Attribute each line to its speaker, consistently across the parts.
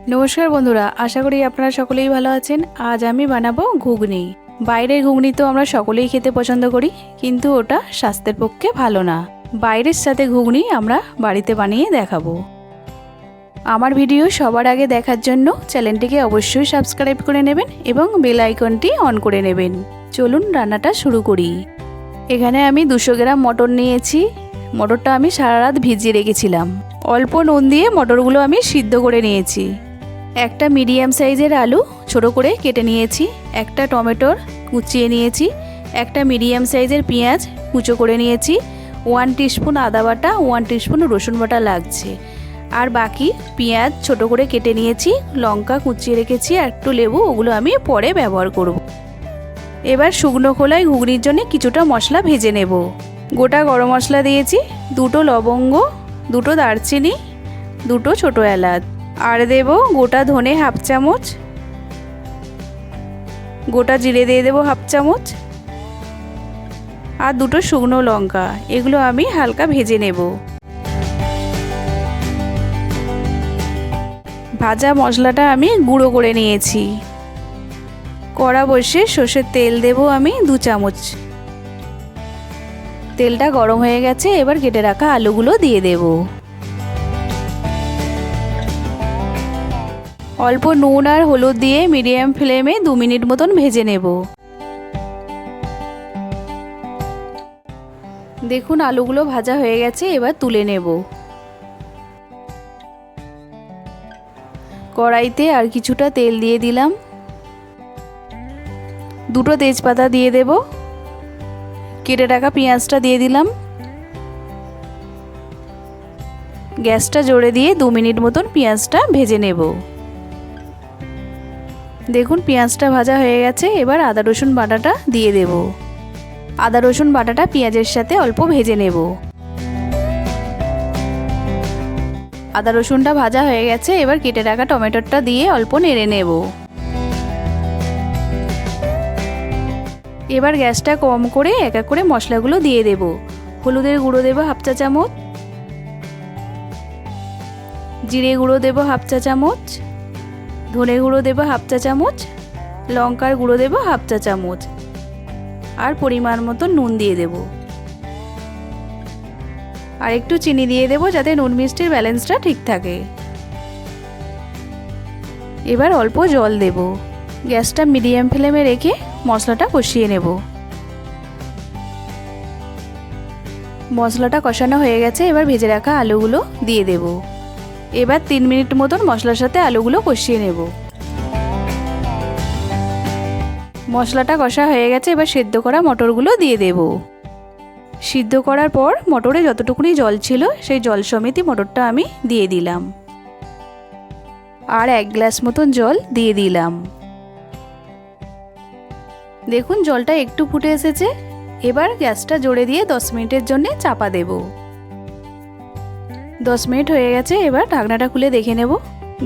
Speaker 1: नमस्कार बंधुरा, आशा करी आपनारा सकलेई भालो आछेन। आज आमी बानाबो घुगनी। बाइरेर घुगनी तो आमरा सकलेई खेते पसंद करी, किन्तु ओटा स्वास्थ्येर पक्षे भालो ना। बाइरेर साथे घुगनी आमरा बाड़ीते बानिये देखाबो। आमार भिडियो सबार आगे देखार जन्य चैनेलटिके अवश्यई सबस्क्राइब करे नेबेन एबं बेल आइकनटी अन करे नेबेन। चलुन रान्नाटा शुरू करी। एखाने आमी 200 ग्राम मटर नियेछि। मटरटा आमी सारा रात भिजिये रेखेछिलाम। अल्प नुन दिये मटरगुलो आमी सिद्ध करे नियेछि। একটা মিডিয়াম সাইজের আলু ছোট করে কেটে নিয়েছি, একটা টমেটোর কুচিয়ে নিয়েছি, একটা মিডিয়াম সাইজের পেঁয়াজ কুচো করে নিয়েছি, 1 টিস্পুন আদা বাটা, 1 টিস্পুন রসুন বাটা লাগছে। আর বাকি পেঁয়াজ ছোট করে কেটে নিয়েছি, লঙ্কা কুচিয়ে রেখেছি, আর একটু লেবু, ওগুলো আমি পরে ব্যবহার করব। এবার শুকনো খোলায় ঘুগনির জন্য কিছুটা মশলা ভেজে নেব। গোটা গরম মশলা দিয়েছি, 2টো লবঙ্গ, 2টো দারচিনি, 2টো ছোটো এলাচ, আর দেব গোটা ধনে হাফ চামচ, গোটা জিরে দিয়ে দেব হাফ চামচ, আর 2টো শুকনো লঙ্কা। এগুলো আমি হালকা ভেজে নেব। ভাজা মশলাটা আমি গুঁড়ো করে নিয়েছি। কড়া বসিয়ে সরষের তেল দেব আমি 2 চামচ। তেলটা গরম হয়ে গেছে, এবার কেটে রাখা আলুগুলো দিয়ে দেব। অল্প নুন আর হলুদ দিয়ে মিডিয়াম ফ্লেমে 2 মিনিট মতন ভেজে নেব। দেখুন আলুগুলো ভাজা হয়ে গেছে, এবার তুলে নেব। কড়াইতে আর কিছুটা তেল দিয়ে দিলাম, 2টো তেজপাতা দিয়ে দেব, কেটে রাখা পেঁয়াজটা দিয়ে দিলাম। গ্যাসটা জোরে দিয়ে 2 মিনিট মতন পেঁয়াজটা ভেজে নেব। দেখুন পেঁয়াজটা ভাজা হয়ে গেছে, এবার আদা রসুন বাটাটা দিয়ে দেব। আদা রসুন বাটাটা পেঁয়াজের সাথে অল্প ভেজে নেব। আদা রসুনটা ভাজা হয়ে গেছে, এবার কেটে রাখা টমেটোটা দিয়ে অল্প নেড়ে নেব। এবার গ্যাসটা কম করে এক এক করে মশলাগুলো দিয়ে দেব। হলুদের গুঁড়ো দেব হাফ চা চামচ, জিরে গুঁড়ো দেব হাফ চা চামচ, ধনে গুঁড়ো দেব হাফ চা চামচ, লঙ্কার গুঁড়ো দেব হাফ চা চামচ, আর পরিমাণ মতো নুন দিয়ে দেব। আর একটু চিনি দিয়ে দেব যাতে নুন মিষ্টির ব্যালেন্সটা ঠিক থাকে। এবার অল্প জল দেব। গ্যাসটা মিডিয়াম ফ্লেমে রেখে মশলাটা কষিয়ে নেব। মশলাটা কষানো হয়ে গেছে, এবার ভেজে রাখা আলুগুলো দিয়ে দেব। এবার 3 মিনিট মতন মশলার সাথে আলুগুলো কষিয়ে নেব। মশলাটা কষা হয়ে গেছে, এবার সেদ্ধ করা মটরগুলো দিয়ে দেব। সিদ্ধ করার পর মটরে যতটুকুনি জল ছিল সেই জল সমেতই মটরটা আমি দিয়ে দিলাম। আর 1 গ্লাস মতন জল দিয়ে দিলাম। দেখুন জলটা একটু ফুটে এসেছে। এবার গ্যাসটা জোরে দিয়ে 10 মিনিটের জন্য চাপা দেব। 10 মিনিট হয়ে গেছে, এবার ঢাকনাটা খুলে দেখে নেব।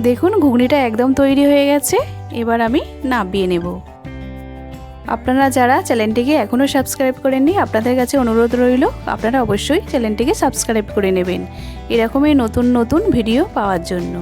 Speaker 1: দেখুন ঘুগনিটা একদম তৈরি হয়ে গেছে। এবার আমি নামিয়ে নেব। আপনারা যারা চ্যানেলটিকে এখনও সাবস্ক্রাইব করেননি, আপনাদের কাছে অনুরোধ রইল আপনারা অবশ্যই চ্যানেলটিকে সাবস্ক্রাইব করে নেবেন এরকমই নতুন নতুন ভিডিও পাওয়ার জন্য।